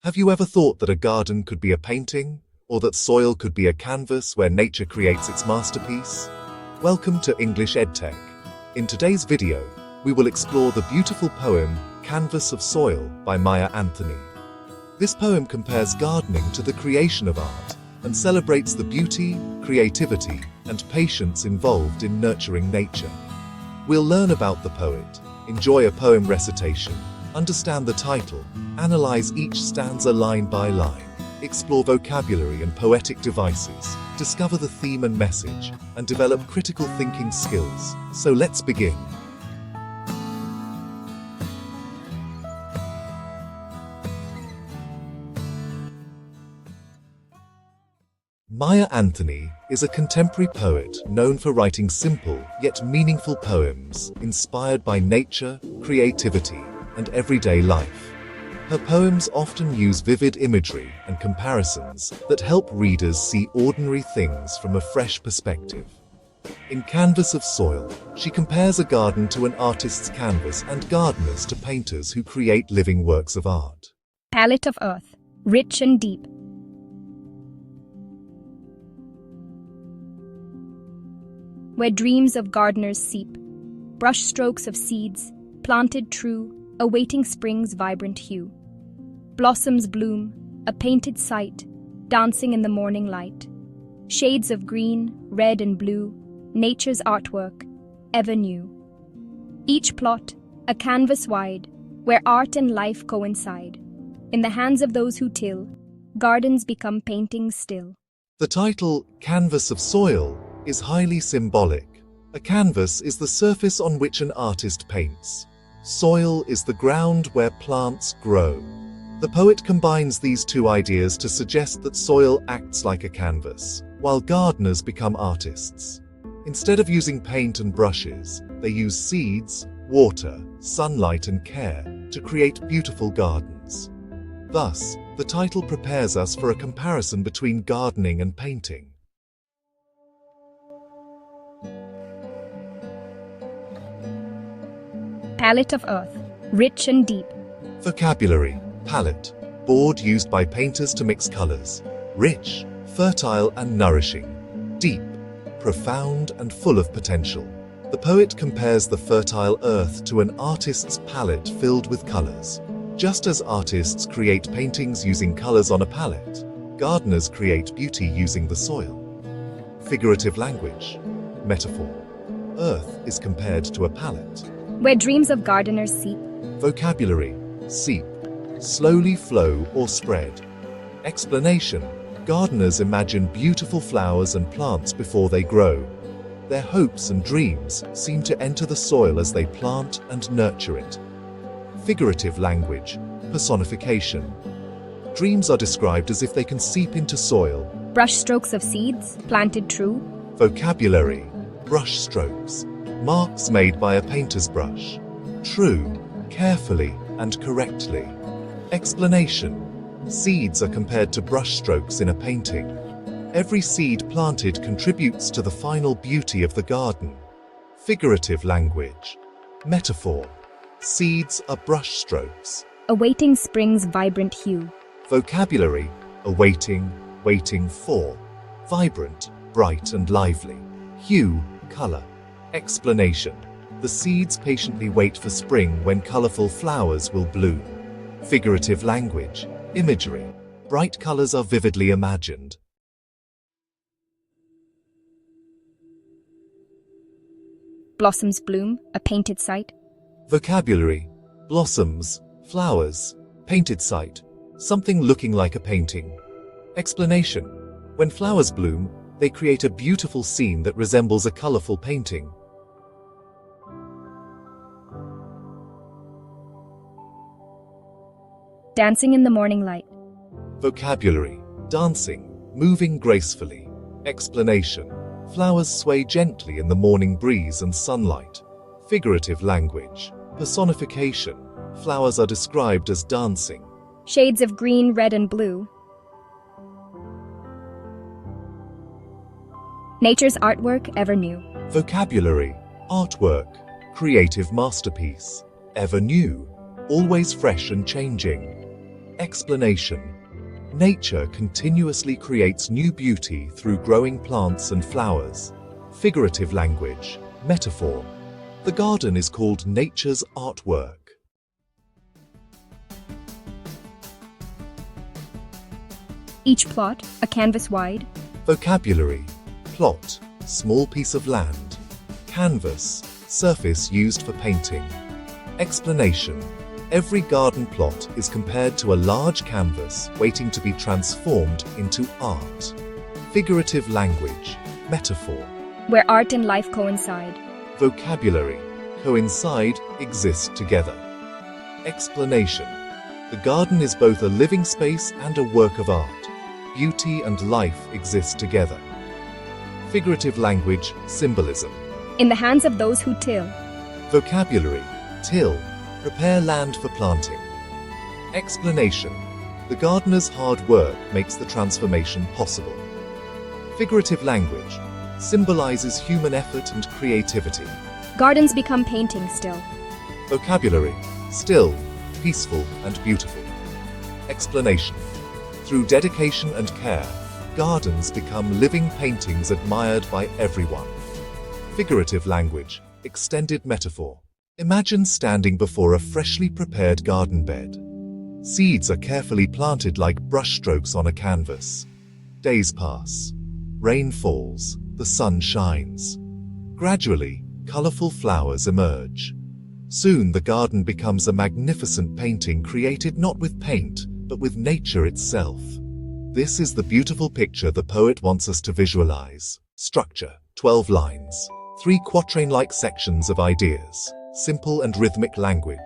Have you ever thought that a garden could be a painting, or that soil could be a canvas where nature creates its masterpiece? Welcome to English EdTech. In today's video, we will explore the beautiful poem Canvas of Soil by Maya Anthony. This poem compares gardening to the creation of art and celebrates the beauty, creativity, and patience involved in nurturing nature. We'll learn about the poet, enjoy a poem recitation, understand the title, analyze each stanza line by line, explore vocabulary and poetic devices, discover the theme and message, and develop critical thinking skills. So let's begin. Maya Anthony is a contemporary poet known for writing simple yet meaningful poems inspired by nature, creativity, and everyday life. Her poems often use vivid imagery and comparisons that help readers see ordinary things from a fresh perspective. In Canvas of Soil, she compares a garden to an artist's canvas and gardeners to painters who create living works of art. Palette of earth, rich and deep. Where dreams of gardeners seep, brush strokes of seeds, planted true, awaiting spring's vibrant hue. Blossoms bloom, a painted sight, dancing in the morning light. Shades of green, red and blue, nature's artwork, ever new. Each plot, a canvas wide, where art and life coincide. In the hands of those who till, gardens become paintings still. The title, Canvas of Soil, is highly symbolic. A canvas is the surface on which an artist paints. Soil is the ground where plants grow. The poet combines these two ideas to suggest that soil acts like a canvas, while gardeners become artists. Instead of using paint and brushes, they use seeds, water, sunlight and care to create beautiful gardens. Thus, the title prepares us for a comparison between gardening and painting. Palette of earth, rich and deep. Vocabulary: palette, board used by painters to mix colors. Rich, fertile and nourishing. Deep, profound and full of potential. The poet compares the fertile earth to an artist's palette filled with colors. Just as artists create paintings using colors on a palette, gardeners create beauty using the soil. Figurative language, metaphor. Earth is compared to a palette. Where dreams of gardeners seep. Vocabulary: seep, slowly flow or spread. Explanation: gardeners imagine beautiful flowers and plants before they grow. Their hopes and dreams seem to enter the soil as they plant and nurture it. Figurative language, personification. Dreams are described as if they can seep into soil. Brush strokes of seeds, planted true. Vocabulary: brush strokes, marks made by a painter's brush. True, carefully and correctly. Explanation: seeds are compared to brush strokes in a painting. Every seed planted contributes to the final beauty of the garden. Figurative language, metaphor. Seeds are brush strokes. Awaiting spring's vibrant hue. Vocabulary: awaiting, waiting for. Vibrant, bright and lively. Hue, color. Explanation: the seeds patiently wait for spring when colorful flowers will bloom. Figurative language, imagery. Bright colors are vividly imagined. Blossoms bloom, a painted sight. Vocabulary: blossoms, flowers, painted sight, something looking like a painting. Explanation: when flowers bloom, they create a beautiful scene that resembles a colorful painting. Dancing in the morning light. Vocabulary: dancing, moving gracefully. Explanation: flowers sway gently in the morning breeze and sunlight. Figurative language, personification. Flowers are described as dancing. Shades of green, red and blue. Nature's artwork, ever new. Vocabulary: artwork, creative masterpiece. Ever new, always fresh and changing. Explanation. Nature continuously creates new beauty through growing plants and flowers. Figurative language, metaphor. The garden is called nature's artwork. Each plot, a canvas wide. Vocabulary. Plot, small piece of land. Canvas, surface used for painting. Explanation. Every garden plot is compared to a large canvas waiting to be transformed into art. Figurative language, metaphor. Where art and life coincide. Vocabulary. Coincide, exist together. Explanation. The garden is both a living space and a work of art. Beauty and life exist together. Figurative language, symbolism. In the hands of those who till. Vocabulary. Till. Prepare land for planting. Explanation. The gardener's hard work makes the transformation possible. Figurative language. Symbolizes human effort and creativity. Gardens become paintings still. Vocabulary. Still, peaceful and beautiful. Explanation. Through dedication and care, gardens become living paintings admired by everyone. Figurative language. Extended metaphor. Imagine standing before a freshly prepared garden bed. Seeds are carefully planted like brushstrokes on a canvas. Days pass. Rain falls. The sun shines. Gradually, colorful flowers emerge. Soon the garden becomes a magnificent painting created not with paint, but with nature itself. This is the beautiful picture the poet wants us to visualize. Structure, 12 lines. 3 quatrain-like sections of ideas. Simple and rhythmic language.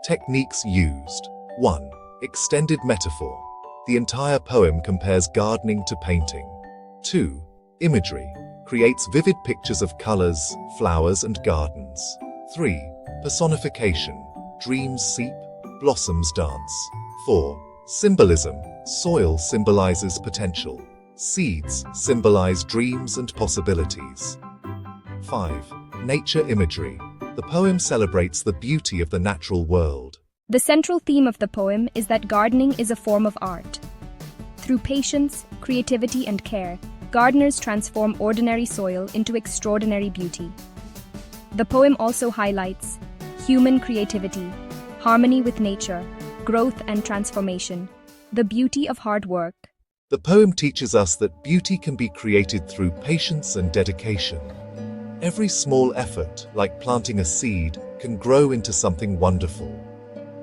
Techniques used. 1. Extended metaphor. The entire poem compares gardening to painting. 2. Imagery. Creates vivid pictures of colors, flowers, and gardens. 3. Personification. Dreams seep, blossoms dance. 4. Symbolism. Soil symbolizes potential. Seeds symbolize dreams and possibilities. 5. Nature imagery. The poem celebrates the beauty of the natural world. The central theme of the poem is that gardening is a form of art. Through patience, creativity, and care, gardeners transform ordinary soil into extraordinary beauty. The poem also highlights human creativity, harmony with nature, growth and transformation, the beauty of hard work. The poem teaches us that beauty can be created through patience and dedication. Every small effort, like planting a seed, can grow into something wonderful.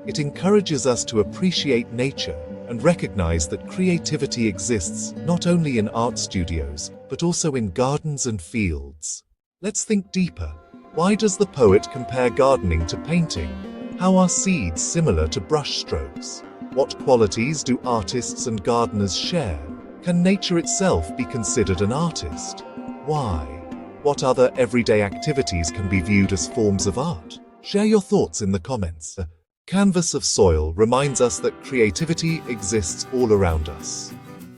It encourages us to appreciate nature and recognize that creativity exists not only in art studios, but also in gardens and fields. Let's think deeper. Why does the poet compare gardening to painting? How are seeds similar to brushstrokes? What qualities do artists and gardeners share? Can nature itself be considered an artist? Why? What other everyday activities can be viewed as forms of art? Share your thoughts in the comments. The canvas of soil reminds us that creativity exists all around us.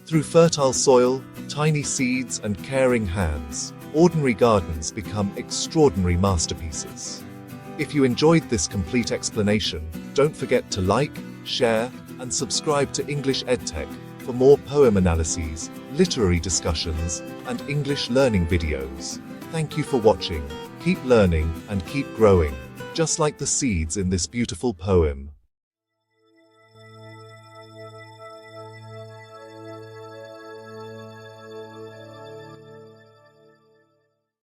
Through fertile soil, tiny seeds, and caring hands, ordinary gardens become extraordinary masterpieces. If you enjoyed this complete explanation, don't forget to like, share, and subscribe to English EdTech for more poem analyses, literary discussions, and English learning videos. Thank you for watching. Keep learning and keep growing, just like the seeds in this beautiful poem.